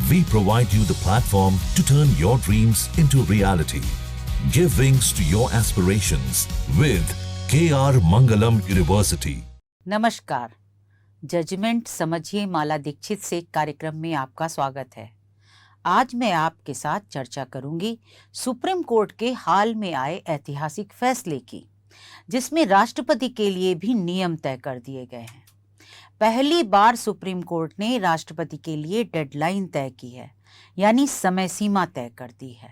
We provide you the platform to turn your dreams into reality. Give wings to your aspirations with KR Mangalam University. नमस्कार, judgement समझिए माला दीक्षित से कार्यक्रम में आपका स्वागत है। आज मैं आपके साथ चर्चा करूंगी सुप्रीम कोर्ट के हाल में आए ऐतिहासिक फैसले की, जिसमें राष्ट्रपति के लिए भी नियम तय कर दिए गए हैं। पहली बार सुप्रीम कोर्ट ने राष्ट्रपति के लिए डेडलाइन तय की है, यानी समय सीमा तय कर दी है।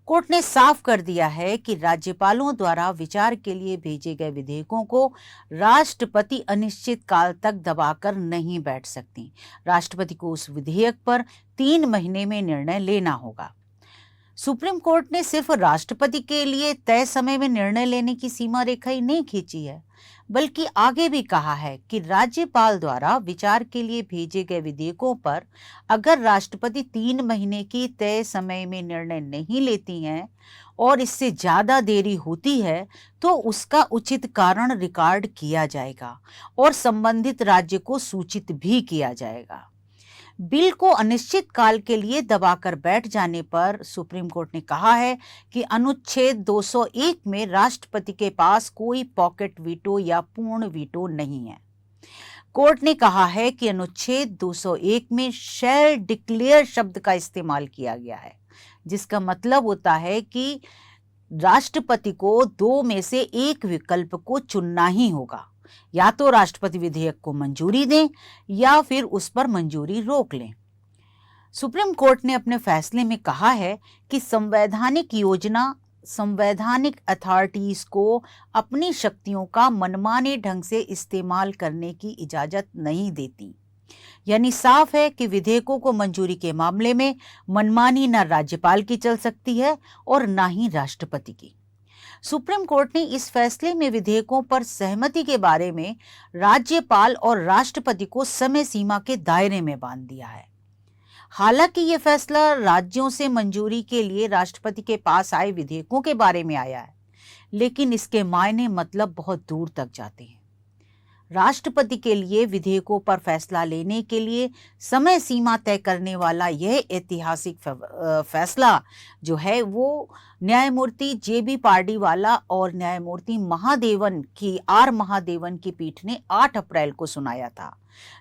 कोर्ट ने साफ कर दिया है कि राज्यपालों द्वारा विचार के लिए भेजे गए विधेयकों को राष्ट्रपति अनिश्चित काल तक दबाकर नहीं बैठ सकती। राष्ट्रपति को उस विधेयक पर 3 महीने में निर्णय लेना होगा। सुप्रीम कोर्ट ने सिर्फ राष्ट्रपति के लिए तय समय में निर्णय लेने की सीमा रेखा ही नहीं खींची है, बल्कि आगे भी कहा है कि राज्यपाल द्वारा विचार के लिए भेजे गए विधेयकों पर अगर राष्ट्रपति 3 महीने की तय समय में निर्णय नहीं लेती हैं और इससे ज्यादा देरी होती है तो उसका उचित कारण रिकॉर्ड किया जाएगा और संबंधित राज्य को सूचित भी किया जाएगा। बिल को अनिश्चित काल के लिए दबाकर बैठ जाने पर सुप्रीम कोर्ट ने कहा है कि अनुच्छेद 201 में राष्ट्रपति के पास कोई पॉकेट वीटो या पूर्ण वीटो नहीं है। कोर्ट ने कहा है कि अनुच्छेद 201 में शैल डिक्लेयर शब्द का इस्तेमाल किया गया है, जिसका मतलब होता है कि राष्ट्रपति को 2 में से एक विकल्प को चुनना ही होगा। या तो राष्ट्रपति विधेयक को मंजूरी दें या फिर उस पर मंजूरी रोक लें। सुप्रीम कोर्ट ने अपने फैसले में कहा है कि संवैधानिक योजना संवैधानिक अथॉरिटीज को अपनी शक्तियों का मनमाने ढंग से इस्तेमाल करने की इजाजत नहीं देती। यानी साफ है कि विधेयकों को मंजूरी के मामले में मनमानी न राज्यपाल की चल सकती है और न ही राष्ट्रपति की। सुप्रीम कोर्ट ने इस फैसले में विधेयकों पर सहमति के बारे में राज्यपाल और राष्ट्रपति को समय सीमा के दायरे में बांध दिया है। हालांकि यह फैसला राज्यों से मंजूरी के लिए राष्ट्रपति के पास आए विधेयकों के बारे में आया है, लेकिन इसके मायने मतलब बहुत दूर तक जाते हैं। राष्ट्रपति के लिए विधेयकों पर फैसला लेने के लिए समय सीमा तय करने वाला यह ऐतिहासिक फैसला जो है वो न्यायमूर्ति JB पार्डीवाला और न्यायमूर्ति R महादेवन की पीठ ने 8 अप्रैल को सुनाया था,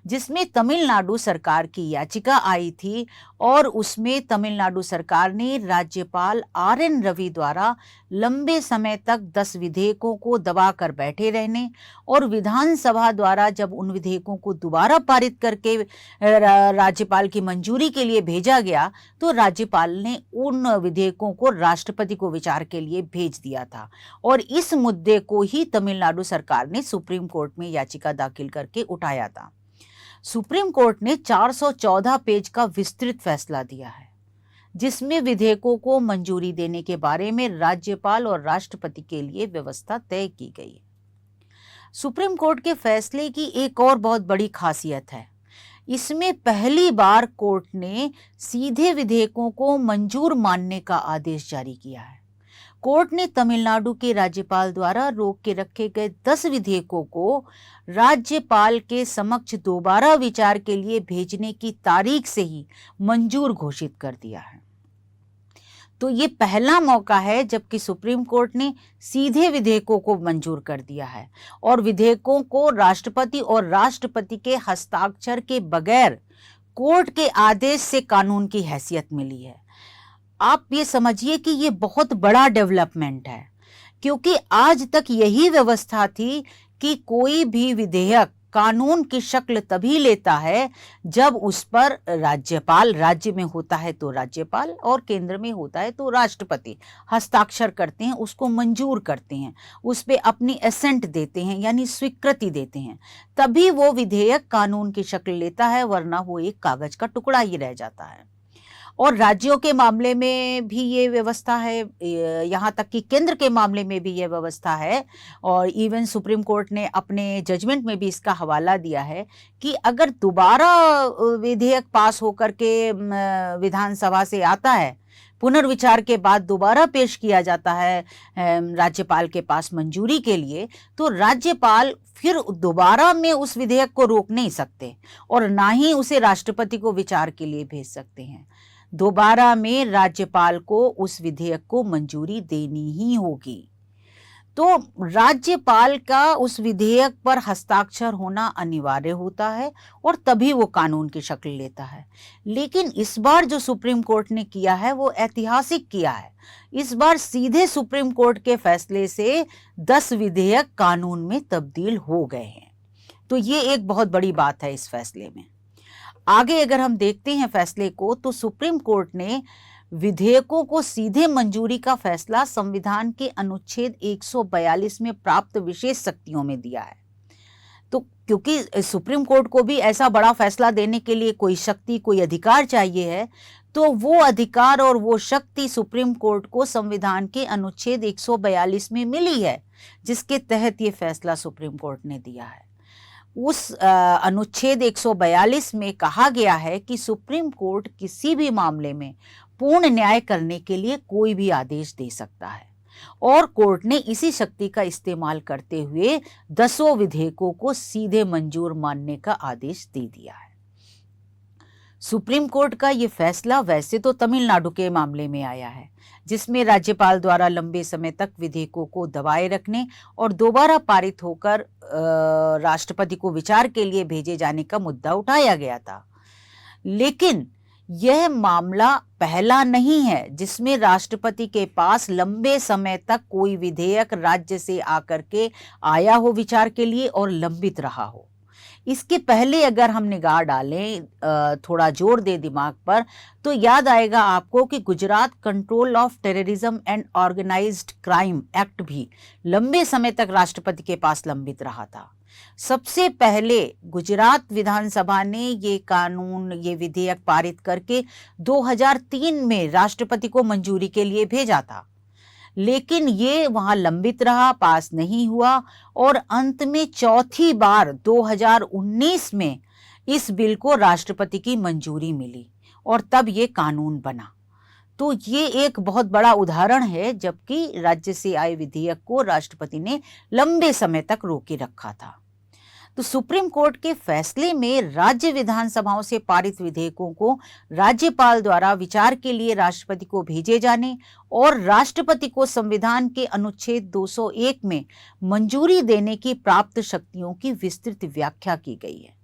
जिसमें तमिलनाडु सरकार की याचिका आई थी और उसमें तमिलनाडु सरकार ने राज्यपाल RN रवि द्वारा लंबे समय तक 10 विधेयकों को दबाकर बैठे रहने और विधानसभा द्वारा जब उन विधेयकों को दोबारा पारित करके राज्यपाल की मंजूरी के लिए भेजा गया तो राज्यपाल ने उन विधेयकों को राष्ट्रपति को विचार के लिए भेज दिया था और इस मुद्दे को ही तमिलनाडु सरकार ने सुप्रीम कोर्ट में याचिका दाखिल करके उठाया था। सुप्रीम कोर्ट ने 414 पेज का विस्तृत फैसला दिया है, जिसमें विधेयकों को मंजूरी देने के बारे में राज्यपाल और राष्ट्रपति के लिए व्यवस्था तय की गई है। सुप्रीम कोर्ट के फैसले की एक और बहुत बड़ी खासियत है, इसमें पहली बार कोर्ट ने सीधे विधेयकों को मंजूर मानने का आदेश जारी किया है। कोर्ट ने तमिलनाडु के राज्यपाल द्वारा रोक के रखे गए 10 विधेयकों को राज्यपाल के समक्ष दोबारा विचार के लिए भेजने की तारीख से ही मंजूर घोषित कर दिया है। तो ये पहला मौका है जबकि सुप्रीम कोर्ट ने सीधे विधेयकों को मंजूर कर दिया है और विधेयकों को राष्ट्रपति और राष्ट्रपति के हस्ताक्षर के बगैर कोर्ट के आदेश से कानून की हैसियत मिली है। आप ये समझिए कि ये बहुत बड़ा डेवलपमेंट है, क्योंकि आज तक यही व्यवस्था थी कि कोई भी विधेयक कानून की शक्ल तभी लेता है जब उस पर राज्यपाल, राज्य में होता है तो राज्यपाल और केंद्र में होता है तो राष्ट्रपति हस्ताक्षर करते हैं, उसको मंजूर करते हैं, उस पे अपनी एसेंट देते हैं यानी स्वीकृति देते हैं, तभी वो विधेयक कानून की शक्ल लेता है, वरना वो एक कागज का टुकड़ा ही रह जाता है। और राज्यों के मामले में भी ये व्यवस्था है, यहाँ तक कि केंद्र के मामले में भी ये व्यवस्था है और इवन सुप्रीम कोर्ट ने अपने जजमेंट में भी इसका हवाला दिया है कि अगर दोबारा विधेयक पास होकर के विधानसभा से आता है पुनर्विचार के बाद दोबारा पेश किया जाता है राज्यपाल के पास मंजूरी के लिए, तो राज्यपाल फिर दोबारा में उस विधेयक को रोक नहीं सकते और ना ही उसे राष्ट्रपति को विचार के लिए भेज सकते हैं। दोबारा में राज्यपाल को उस विधेयक को मंजूरी देनी ही होगी। तो राज्यपाल का उस विधेयक पर हस्ताक्षर होना अनिवार्य होता है और तभी वो कानून की शक्ल लेता है। लेकिन इस बार जो सुप्रीम कोर्ट ने किया है वो ऐतिहासिक किया है। इस बार सीधे सुप्रीम कोर्ट के फैसले से 10 विधेयक कानून में तब्दील हो गए हैं। तो ये एक बहुत बड़ी बात है इस फैसले में। आगे अगर हम देखते हैं फैसले को, तो सुप्रीम कोर्ट ने विधेयकों को सीधे मंजूरी का फैसला संविधान के अनुच्छेद 142 में प्राप्त विशेष शक्तियों में दिया है। तो क्योंकि सुप्रीम कोर्ट को भी ऐसा बड़ा फैसला देने के लिए कोई शक्ति, कोई अधिकार चाहिए है, तो वो अधिकार और वो शक्ति सुप्रीम कोर्ट को संविधान के अनुच्छेद 142 में मिली है, जिसके तहत ये फैसला सुप्रीम कोर्ट ने दिया है। उस अनुच्छेद 142 में कहा गया है कि सुप्रीम कोर्ट किसी भी मामले में पूर्ण न्याय करने के लिए कोई भी आदेश दे सकता है और कोर्ट ने इसी शक्ति का इस्तेमाल करते हुए 10 विधेयकों को सीधे मंजूर मानने का आदेश दे दिया है। सुप्रीम कोर्ट का ये फैसला वैसे तो तमिलनाडु के मामले में आया है, जिसमें राज्यपाल द्वारा लंबे समय तक विधेयकों को दबाए रखने और दोबारा पारित होकर राष्ट्रपति को विचार के लिए भेजे जाने का मुद्दा उठाया गया था। लेकिन यह मामला पहला नहीं है जिसमें राष्ट्रपति के पास लंबे समय तक कोई विधेयक राज्य से आकर के आया हो विचार के लिए और लंबित रहा हो। इसके पहले अगर हम निगाह डालें, थोड़ा जोर दे दिमाग पर, तो याद आएगा आपको कि Gujarat control of terrorism and organised crime act भी लंबे समय तक राष्ट्रपति के पास लंबित रहा था। सबसे पहले गुजरात विधानसभा ने ये विधेयक पारित करके 2003 में राष्ट्रपति को मंजूरी के लिए भेजा था, लेकिन ये वहां लंबित रहा, पास नहीं हुआ और अंत में चौथी बार 2019 में इस बिल को राष्ट्रपति की मंजूरी मिली और तब ये कानून बना। तो ये एक बहुत बड़ा उदाहरण है जबकि राज्य से आए विधेयक को राष्ट्रपति ने लंबे समय तक रोके रखा था। तो सुप्रीम कोर्ट के फैसले में राज्य विधानसभाओं से पारित विधेयकों को राज्यपाल द्वारा विचार के लिए राष्ट्रपति को भेजे जाने और राष्ट्रपति को संविधान के अनुच्छेद 201 में मंजूरी देने की प्राप्त शक्तियों की विस्तृत व्याख्या की गई है।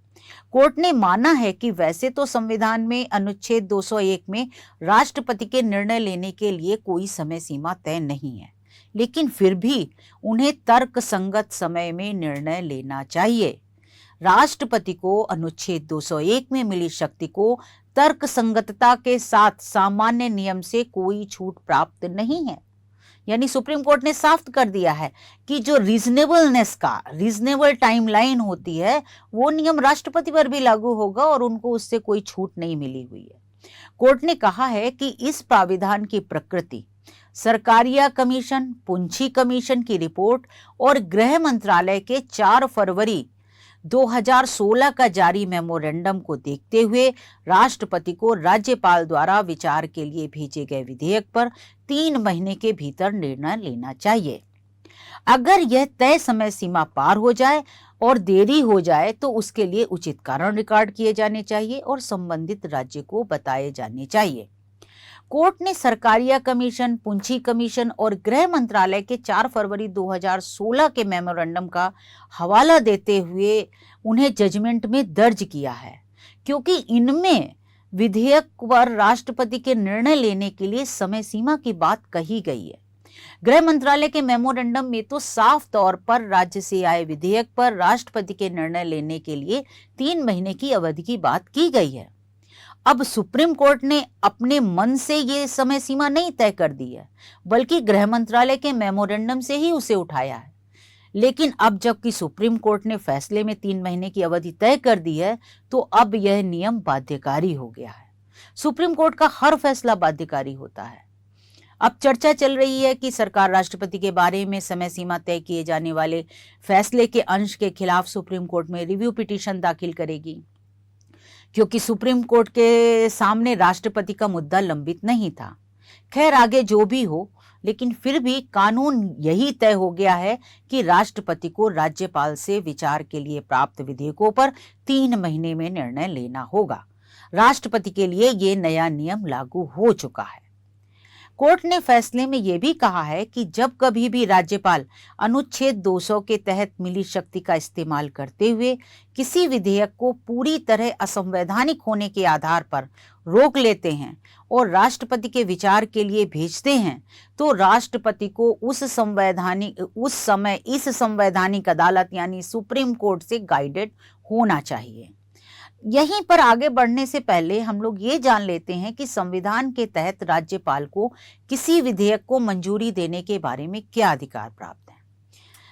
कोर्ट ने माना है कि वैसे तो संविधान में अनुच्छेद 201 में राष्ट्रपति के निर्णय लेने के लिए कोई समय सीमा तय नहीं है, लेकिन फिर भी उन्हें तर्कसंगत समय में निर्णय लेना चाहिए। राष्ट्रपति को अनुच्छेद 201 में मिली शक्ति को तर्कसंगतता के साथ सामान्य नियम से कोई छूट प्राप्त नहीं है। यानी सुप्रीम कोर्ट ने साफ कर दिया है कि जो रीजनेबल टाइमलाइन होती है वो नियम राष्ट्रपति पर भी लागू होगा और उनको उससे कोई छूट नहीं मिली हुई है। कोर्ट ने कहा है कि इस प्राविधान की प्रकृति सरकारिया कमीशन, पुंछी कमीशन की रिपोर्ट और गृह मंत्रालय के 4 फरवरी 2016 का जारी मेमोरेंडम को देखते हुए राष्ट्रपति को राज्यपाल द्वारा विचार के लिए भेजे गए विधेयक पर 3 महीने के भीतर निर्णय लेना चाहिए। अगर यह तय समय सीमा पार हो जाए और देरी हो जाए तो उसके लिए उचित कारण रिकॉर्ड किए जाने चाहिए और संबंधित राज्य को बताए जाने चाहिए। कोर्ट ने सरकारिया कमीशन, पुंछी कमीशन और गृह मंत्रालय के 4 फरवरी 2016 के मेमोरेंडम का हवाला देते हुए उन्हें जजमेंट में दर्ज किया है, क्योंकि इनमें विधेयक पर राष्ट्रपति के निर्णय लेने के लिए समय सीमा की बात कही गई है। गृह मंत्रालय के मेमोरेंडम में तो साफ तौर पर राज्य से आए विधेयक पर राष्ट्रपति के निर्णय लेने के लिए 3 महीने की अवधि की बात की गई है। अब सुप्रीम कोर्ट ने अपने मन से ये समय सीमा नहीं तय कर दी है, बल्कि गृह मंत्रालय के मेमोरेंडम से ही उसे उठाया है। लेकिन अब जबकि सुप्रीम कोर्ट ने फैसले में 3 महीने की अवधि तय कर दी है, तो अब यह नियम बाध्यकारी हो गया है। सुप्रीम कोर्ट का हर फैसला बाध्यकारी होता है। अब चर्चा चल रही है कि सरकार राष्ट्रपति के बारे में समय सीमा तय किए जाने वाले फैसले के अंश के खिलाफ सुप्रीम कोर्ट में रिव्यू पिटीशन दाखिल करेगी, क्योंकि सुप्रीम कोर्ट के सामने राष्ट्रपति का मुद्दा लंबित नहीं था। खैर आगे जो भी हो, लेकिन फिर भी कानून यही तय हो गया है कि राष्ट्रपति को राज्यपाल से विचार के लिए प्राप्त विधेयकों पर 3 महीने में निर्णय लेना होगा। राष्ट्रपति के लिए ये नया नियम लागू हो चुका है। कोर्ट ने फैसले में यह भी कहा है कि जब कभी भी राज्यपाल अनुच्छेद 200 के तहत मिली शक्ति का इस्तेमाल करते हुए किसी विधेयक को पूरी तरह असंवैधानिक होने के आधार पर रोक लेते हैं और राष्ट्रपति के विचार के लिए भेजते हैं, तो राष्ट्रपति को उस समय इस संवैधानिक अदालत यानी सुप्रीम कोर्ट से गाइडेड होना चाहिए। यहीं पर आगे बढ़ने से पहले हम लोग ये जान लेते हैं कि संविधान के तहत राज्यपाल को किसी विधेयक को मंजूरी देने के बारे में क्या अधिकार प्राप्त है।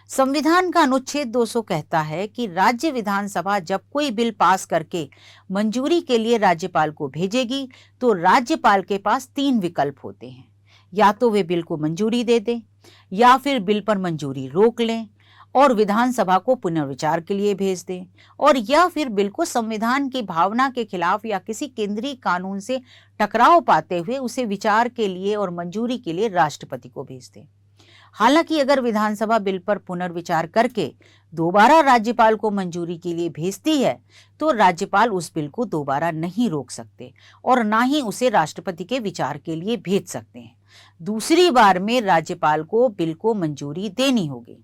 संविधान का अनुच्छेद 200 कहता है कि राज्य विधानसभा जब कोई बिल पास करके मंजूरी के लिए राज्यपाल को भेजेगी तो राज्यपाल के पास 3 विकल्प होते हैं। या तो वे बिल को मंजूरी दे दें, या फिर बिल पर मंजूरी रोक लें और विधानसभा को पुनर्विचार के लिए भेज दें, और या फिर बिल को संविधान की भावना के खिलाफ या किसी केंद्रीय कानून से टकराव पाते हुए उसे विचार के लिए और मंजूरी के लिए राष्ट्रपति को भेज दें। हालांकि अगर विधानसभा बिल पर पुनर्विचार करके दोबारा राज्यपाल को मंजूरी के लिए भेजती है तो राज्यपाल उस बिल को दोबारा नहीं रोक सकते और ना ही उसे राष्ट्रपति के विचार के लिए भेज सकते हैं। दूसरी बार में राज्यपाल को बिल को मंजूरी देनी होगी।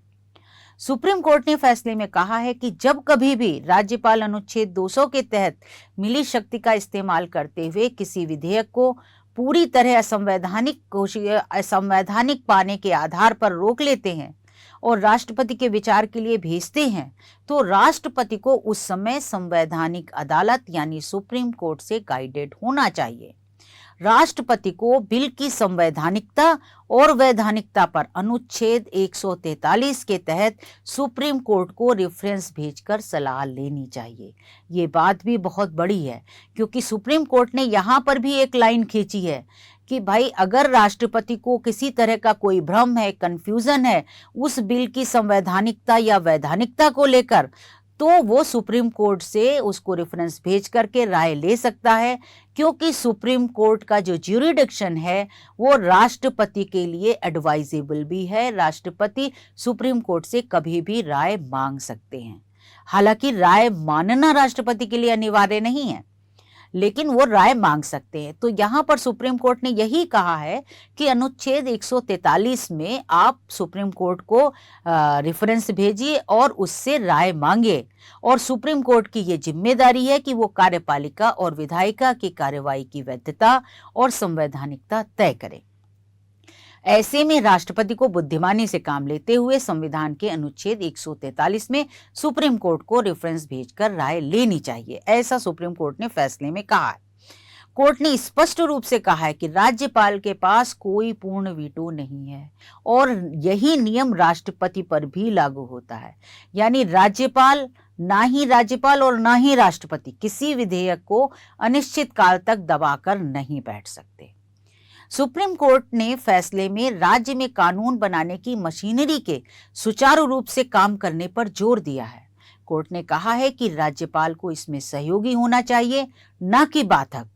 सुप्रीम कोर्ट ने फैसले में कहा है कि जब कभी भी राज्यपाल अनुच्छेद 200 के तहत मिली शक्ति का इस्तेमाल करते हुए किसी विधेयक को पूरी तरह असंवैधानिक पाने के आधार पर रोक लेते हैं और राष्ट्रपति के विचार के लिए भेजते हैं, तो राष्ट्रपति को उस समय संवैधानिक अदालत यानी सुप्रीम कोर्ट से गाइडेड होना चाहिए। राष्ट्रपति को बिल की संवैधानिकता और वैधानिकता पर अनुच्छेद 143 के तहत सुप्रीम कोर्ट को रेफरेंस भेजकर सलाह लेनी चाहिए। ये बात भी बहुत बड़ी है क्योंकि सुप्रीम कोर्ट ने यहाँ पर भी एक लाइन खींची है कि भाई अगर राष्ट्रपति को किसी तरह का कोई भ्रम है, कंफ्यूजन है उस बिल की संवैधानिकता या वैधानिकता को लेकर, तो वो सुप्रीम कोर्ट से उसको रेफरेंस भेज करके राय ले सकता है, क्योंकि सुप्रीम कोर्ट का जो ज्यूरिडिक्शन है वो राष्ट्रपति के लिए एडवाइजेबल भी है। राष्ट्रपति सुप्रीम कोर्ट से कभी भी राय मांग सकते हैं। हालांकि राय मानना राष्ट्रपति के लिए अनिवार्य नहीं है, लेकिन वो राय मांग सकते हैं। तो यहाँ पर सुप्रीम कोर्ट ने यही कहा है कि अनुच्छेद 143 में आप सुप्रीम कोर्ट को रेफरेंस भेजिए और उससे राय मांगे, और सुप्रीम कोर्ट की ये जिम्मेदारी है कि वो कार्यपालिका और विधायिका की कार्यवाही की वैधता और संवैधानिकता तय करे। ऐसे में राष्ट्रपति को बुद्धिमानी से काम लेते हुए संविधान के अनुच्छेद 143 में सुप्रीम कोर्ट को रेफरेंस भेजकर राय लेनी चाहिए, ऐसा सुप्रीम कोर्ट ने फैसले में कहा है। कोर्ट ने स्पष्ट रूप से कहा है कि राज्यपाल के पास कोई पूर्ण वीटो नहीं है और यही नियम राष्ट्रपति पर भी लागू होता है। यानी ना ही राज्यपाल और ना ही राष्ट्रपति किसी विधेयक को अनिश्चित काल तक दबाकर नहीं बैठ सकते। सुप्रीम कोर्ट ने फैसले में राज्य में कानून बनाने की मशीनरी के सुचारू रूप से काम करने पर जोर दिया है। कोर्ट ने कहा है कि राज्यपाल को इसमें सहयोगी होना चाहिए, न कि बाधक।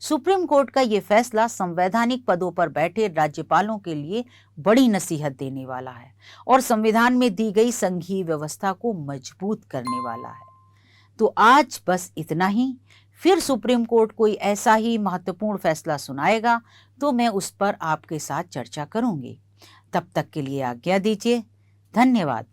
सुप्रीम कोर्ट का यह फैसला संवैधानिक पदों पर बैठे राज्यपालों के लिए बड़ी नसीहत देने वाला है और संविधान में दी गई संघीय व्यवस्था को मजबूत करने वाला है। तो आज बस इतना ही। फिर सुप्रीम कोर्ट कोई ऐसा ही महत्वपूर्ण फैसला सुनाएगा तो मैं उस पर आपके साथ चर्चा करूंगी। तब तक के लिए आज्ञा दीजिए। धन्यवाद।